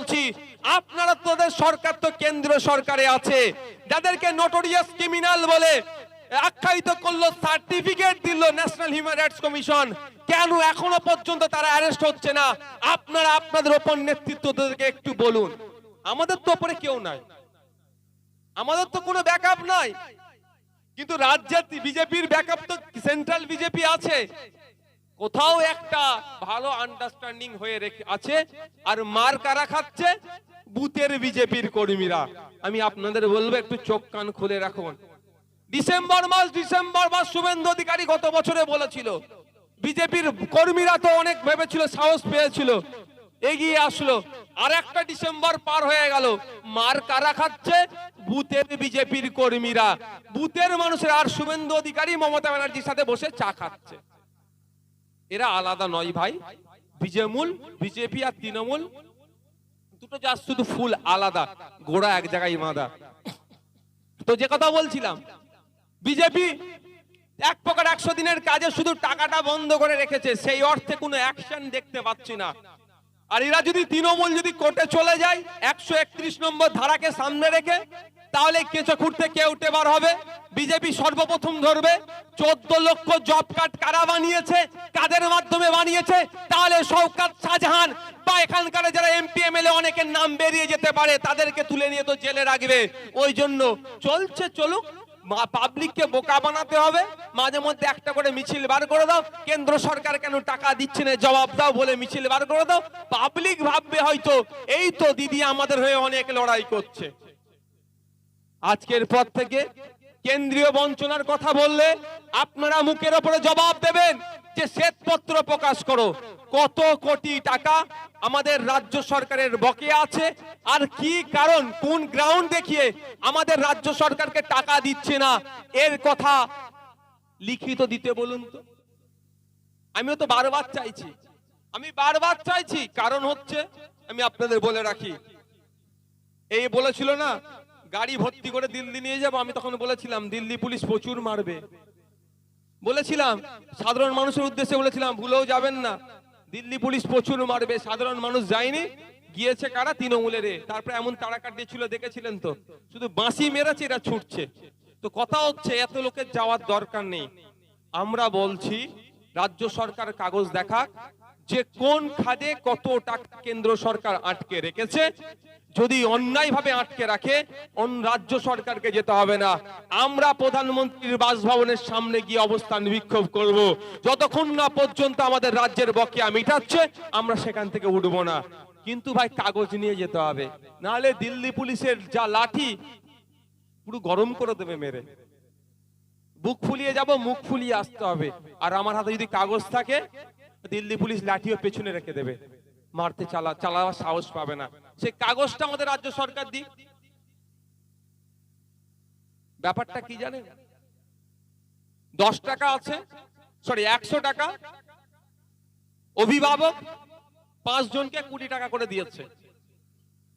বলছি, আপনারা তোদের সরকার তো কেন্দ্র সরকারে আছে, যাদেরকে নোটোরিয়াস ক্রিমিনাল বলে আখ্যায়িত করলো, সার্টিফিকেট দিল ন্যাশনাল হিউম্যান রাইটস কমিশন, কেন এখনো পর্যন্ত তারা অ্যারেস্ট হচ্ছে না? আপনারা আপনাদের ওপর নেতৃত্বদেরকে একটু বলুন। আমাদের তো উপরে কেউ নাই, আমাদের তো কোনো ব্যাকআপ নাই, কিন্তু রাজ্যে বিজেপির ব্যাকআপ তো সেন্ট্রাল বিজেপি আছে। কোথাও একটা ভালো আন্ডারস্ট্যান্ডিং হয়ে আছে, আর মার কারা খাচ্ছে? বুথের বিজেপির কর্মীরা। আমি আপনাদের বলবো একটু চোখ কান খুলে রাখুন। ডিসেম্বর মাস শুভেন্দু অধিকারী গত বছরে বলেছিল, বিজেপির কর্মীরা তো অনেক ভেবেছিল, সাহস পেয়েছিল, এগিয়ে আসলো। আর একটা ডিসেম্বর পার হয়ে গেল, মার কারা খাচ্ছে? বুথের বিজেপির কর্মীরা, বুথের মানুষের। আর শুভেন্দু অধিকারী মমতা ব্যানার্জির সাথে বসে চা খাচ্ছে। এরা আলাদা নয় ভাই, বিজেপি আর তৃণমূল দুটো যা শুধু ফুল আলাদা, গোড়া এক জায়গায় বাঁধা। তো যে কথা বলছিলাম, বিজেপি এক প্রকার 100 দিনের কাজে শুধু টাকাটা বন্ধ করে রেখেছে, সেই অর্থে কোনো অ্যাকশন দেখতে পাচ্ছি না। আর এরা যদি তৃণমূল যদি কোর্টে চলে যায় 131 নম্বর ধারাকে সামনে রেখে, তাহলে কেঁচো খুঁড়তে কে উঠে বার হবে? বিজেপি সর্বপ্রথম ধরবে। 14 লক্ষ জব কার্ড কারা বানিয়েছে, কাদের মাধ্যমে বানিয়েছে? তাহলে শওকত, শাহজাহান বা এখানকার যারা এমপি এমএলএ অনেকের নাম বেরিয়ে যেতে পারে, তাদেরকে তুলে নিয়ে তো জেলে রাখবে। ওই জন্য চলছে, চলুক, পাবলিককে বোকা বানাতে হবে। মাঝে মধ্যে একটা করে মিছিল বার করে দাও, কেন্দ্র সরকার কেন টাকা দিচ্ছে না জবাব দাও বলে মিছিল বার করে দাও। পাবলিক ভাববে হয়তো এই তো দিদি আমাদের হয়ে অনেক লড়াই করছে। আজকের পর থেকে কেন্দ্রীয় বঞ্চনার কথা বললে আপনারা মুখের উপরে জবাব দেবেন যে শ্বেতপত্র প্রকাশ করো, কত কোটি টাকা আমাদের রাজ্য সরকারের বকেয়া আছে, আর কি কারণ, কোন গ্রাউন্ড দেখিয়ে আমাদের রাজ্য সরকারকে টাকা দিচ্ছে না, এর কথা লিখিত দিতে বলুন তো। আমিও তো বারবার চাইছি, কারণ হচ্ছে আমি আপনাদের বলে রাখি, এই বলেছিল না গাড়ি ভর্তি করে দিল্লি নিয়ে যাবো, আমি তখন বলেছিলাম দিল্লি পুলিশ প্রচুর মারবে, বলেছিলাম সাধারণ মানুষের উদ্দেশ্যে বলেছিলাম, ভুলেও যাবেন না, দিল্লি পুলিশ প্রচুর মারবে। সাধারণ মানুষ যায়নি, গিয়েছে কারা? তৃণমূলের। তারপরে এমন তাড়া কাটিয়েছিল দেখেছিলেন তো, শুধু বাঁশি মেরেছে, এরা ছুটছে। তো কথা হচ্ছে এত লোকের যাওয়ার দরকার নেই। আমরা বলছি রাজ্য সরকার কাগজ দেখাক যে কোন খাদে কত টাকা কেন্দ্র সরকার আটকে রেখেছে। যদি অন্যায় ভাবে আটকে রাখে, রাজ্য সরকারকে যেতে হবে না, আমরা প্রধানমন্ত্রীর বাসভবনের সামনে গিয়ে অবস্থান বিক্ষোভ করব। যতক্ষণ না পর্যন্ত আমাদের রাজ্যের বকেয়া মিটাচ্ছে, আমরা সেখান থেকে উঠবো না। কিন্তু ভাই কাগজ নিয়ে যেতে হবে, নাহলে দিল্লি পুলিশের যা লাঠি পুরো গরম করে দেবে মেরে। বুক ফুলিয়ে যাব, মুখ ফুলিয়ে আসতে হবে। আর আমার হাতে যদি কাগজ থাকে, দিল্লি পুলিশ লাঠিও পেছনে রেখে দেবে, মারতে চালাবার সাহস পাবে না। সেই কাগজটা আমাদের রাজ্য সরকার দিক। ব্যাপারটা কি জানেন? 10 টাকা আছে, 100 টাকা, অভিভাবক 5 জনকে 20 টাকা করে দিয়েছে।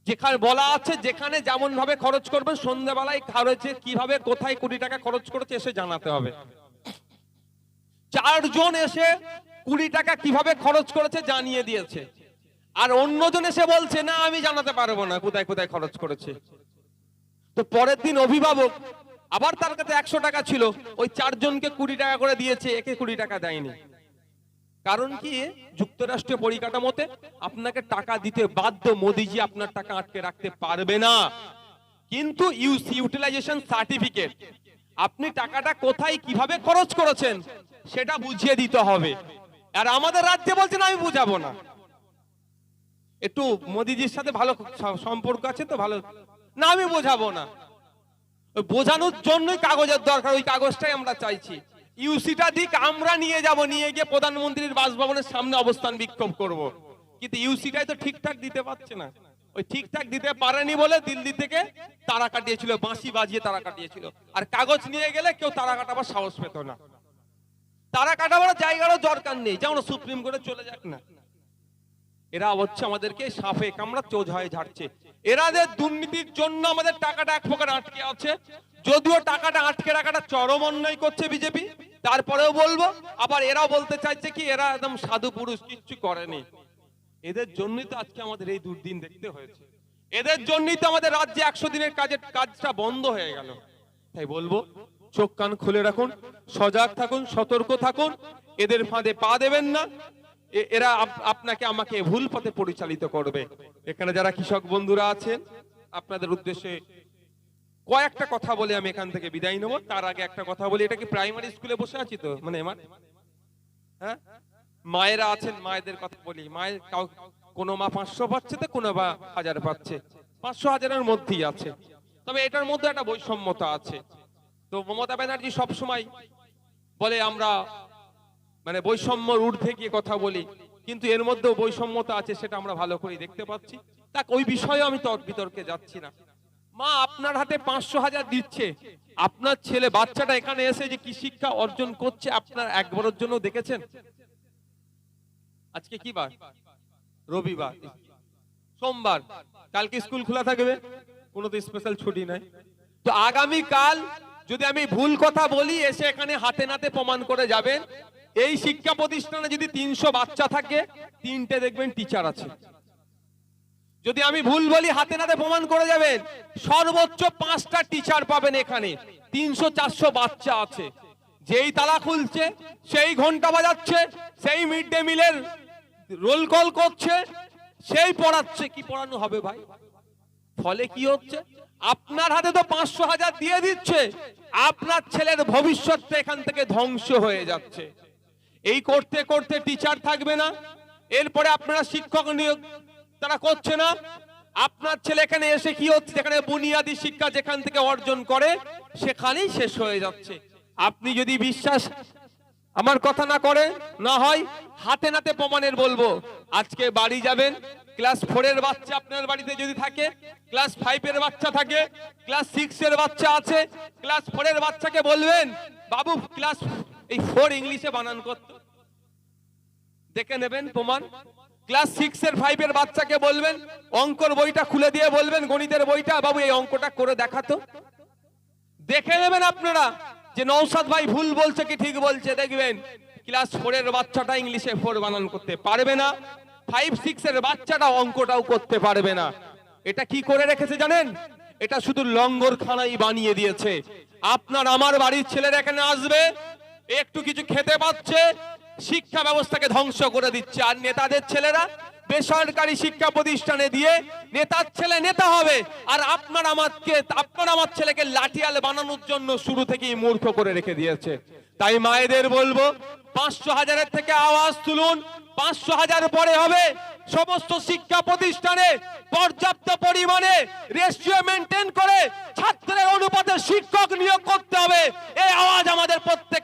যেখানে বলা আছে যেখানে যেমন ভাবে খরচ করবে, সন্ধ্যাবেলায় খরচে কিভাবে কোথায় 20 টাকা খরচ করেছে এসে জানাতে হবে। 4 জন এসে 20 টাকা কিভাবে খরচ করেছে জানিয়ে দিয়েছে, আর অন্যজন এসে বলছে না আমি জানাতে পারবো না কোথায় কোথায় খরচ করেছে। তো পরের দিন অভিভাবক আবার তার কাছে 100 টাকা ছিল, ওই 4 জনকে 20 টাকা করে দিয়েছে, একে 20 টাকা দেয়নি। কারণ কি? যুক্তরাষ্ট্রীয় পরিকাঠামোতে আপনাকে টাকা দিতে বাধ্য, মোদিজি আপনার টাকা আটকে রাখতে পারবে না। কিন্তু ইউটিলাইজেশন সার্টিফিকেট, আপনি টাকাটা কোথায় কিভাবে খরচ করেছেন সেটা বুঝিয়ে দিতে হবে। আর আমাদের রাজ্যে বলছেন আমি বুঝাবো না। একটু মোদিজির সাথে ভালো সম্পর্ক আছে তো, ভালো না, আমি বোঝাবো না। বোঝানোর জন্যই কাগজের দরকার, ওই কাগজটাই আমরা চাইছি। ইউসিটা দিক, আমরা নিয়ে যাব, নিয়ে গিয়ে প্রধানমন্ত্রীর বাসভবনের সামনে অবস্থান বিক্ষোভ করব। কিন্তু ইউসিটাই তো ঠিকঠাক দিতে পারছে না। ওই ঠিকঠাক দিতে পারেনি বলে দিল্লি থেকে তারা কাটিয়েছিল, বাঁশি বাজিয়ে তারা কাটিয়েছিল। আর কাগজ নিয়ে গেলে কেউ তারা কাটাবার সাহস পেত না। তারা কাটাবার জায়গারও দরকার নেই, যেমন সুপ্রিম কোর্টে চলে যাক না। এরা হচ্ছে আমাদেরকে সাপে কামড়া চোজ হয়ে ঝাড়ছে। এরাদের দুর্নীতির জন্য আমাদের টাকাটা এক প্রকার আটকে আছে। যদিও টাকাটা আটকে রাখাটা চরম অন্যায় করছে বিজেপি, তারপরেও বলবো। আবার এরাও বলতে চাইছে কি এরা একদম সাধু পুরুষ, কিচ্ছু করেনি। এদের জন্যই তো আজকে আমাদের এই দুর্দিন দেখতে হয়েছে, এদের জন্যই তো আমাদের রাজ্যে 100 দিনের কাজটা বন্ধ হয়ে গেল। তাই বলবো, চোখ কান খুলে রাখুন, সজাগ থাকুন, সতর্ক থাকুন, এদের ফাঁদে পা দেবেন না। এরা আপনাকে আমাকে ভুল পথে পরিচালিত করবে। এখানে যারা কৃষক বন্ধুরা আছেন, আপনাদের উদ্দেশ্যে কয়েকটা কথা বলে আমি এখান থেকে বিদায় নেব। তার আগে একটা কথা বলি, এটা কি প্রাইমারি স্কুলে বসে আছি তো, মানে হ্যাঁ, মায়েরা আছেন, মায়েদের কথা বলি। মায়ের কোনো মা 500 পাচ্ছে তো, কোনো বা 1000 পাচ্ছে, 500-1000-এর মধ্যেই আছে। তবে এটার মধ্যে একটা বৈষম্যতা আছে। তো মমতা ব্যানার্জি সবসময় বলে আমরা মানে বৈষম্যর ঊর্ধ্বে গিয়ে কথা বলি, কিন্তু এর মধ্যেও বৈষম্যতা আছে, সেটা আমরা ভালো করে দেখতে পাচ্ছি। তাক ওই বিষয়ে আমি বিতর্কে যাচ্ছি না। মা আপনার হাতে 500-1000 দিচ্ছে, আপনার ছেলে বাচ্চাটা এখানে এসে যে কি শিক্ষা অর্জন করছে আপনার একবারের জন্য দেখেছেন? আজকে কি বার? রবিবার, সোমবার, কালকে স্কুল খোলা থাকবে, কোনো তো স্পেশাল ছুটি নাই। তো আগামী কাল যদি আমি ভুল কথা বলি, এসে এখানে হাতে নাতে প্রমাণ করে যাবেন। এই শিক্ষা প্রতিষ্ঠানে যদি 300 বাচ্চা থাকে, 3টে দেখবেন টিচার আছে। যদি আমি ভুল বলি, হাতে নাতে প্রমাণ করে যাবেন। সর্বোচ্চ 5টা টিচার পাবেন এখানে, 300-400 বাচ্চা আছে। যেই তালা খুলছে, সেই ঘন্টা বাজাচ্ছে, সেই মিড ডে মিলের রোল কল করছে, সেই পড়াচ্ছে। কি পড়ানো হবে ভাই? ফলে কি হচ্ছে? আপনার হাতে তো 500-1000 দিয়ে দিচ্ছে, আপনার ছেলের ভবিষ্যৎটা এখান থেকে ধ্বংস হয়ে যাচ্ছে। এই করতে করতে টিচার থাকবে না, এরপরে আপনারা শিক্ষক নিয়োগ তারা করছে না। আপনার ছেলে এখানে এসে কি হচ্ছে? যেখানে বুনিয়াদী শিক্ষা যেখান থেকে অর্জন করে, সেখানেই শেষ হয়ে যাচ্ছে। আপনি যদি বিশ্বাস আমার কথা না করে, না হয় হাতে নাতে প্রমাণের বলবো। আজকে বাড়ি যাবেন, ক্লাস 4-এর বাচ্চা আপনার বাড়িতে যদি থাকে, ক্লাস 5-এর বাচ্চা থাকে, ক্লাস 6-এর বাচ্চা আছে, ক্লাস 4-এর বাচ্চাকে বলবেন, বাবু ক্লাস 4 ইংলিশে বানান করতে, দেখে নেবেন প্রমাণ। ক্লাস 6-এর 5-এর বাচ্চাকে বলবেন, অঙ্কর বইটা খুলে দিয়ে বলবেন, গণিতের বইটা, বাবু এই অঙ্কটা করে দেখাতো, দেখে নেবেন আপনারা যে নওশাদ ভাই ভুল বলছে কি ঠিক বলছে। দেখবেন ক্লাস 4-এর বাচ্চাটা ইংলিশে 4 বানান করতে পারবে না, 5-6-এর বাচ্চাটা অঙ্কটাও করতে পারবে না। এটা কি করে রেখেছে জানেন? এটা শুধু লঙ্গরখানাই বানিয়ে দিয়েছে। আপনার আমার বাড়ির ছেলেরা এখানে আসবে, একটু কিছু খেতে পাচ্ছে, শিক্ষা ব্যবস্থাকে ধ্বংস করে দিচ্ছে। আর নেতাদের ছেলেরা বেসরকারি শিক্ষা প্রতিষ্ঠানে দিয়ে নেতার ছেলে নেতা হবে, আর আপনার আমার ছেলেকে লাঠিয়াল বানানোর জন্য শুরু থেকেই মূর্খ করে রেখে দিয়েছে। তাই মায়েদের বলবো, 500-1000-এর থেকে আওয়াজ তুলুন। 500-1000 পরে হবে। সমস্ত শিক্ষা প্রতিষ্ঠানে পর্যাপ্ত পরিমাণে রেশিও মেনটেন করে ছাত্রের অনুপাতে শিক্ষক নিয়োগ করতে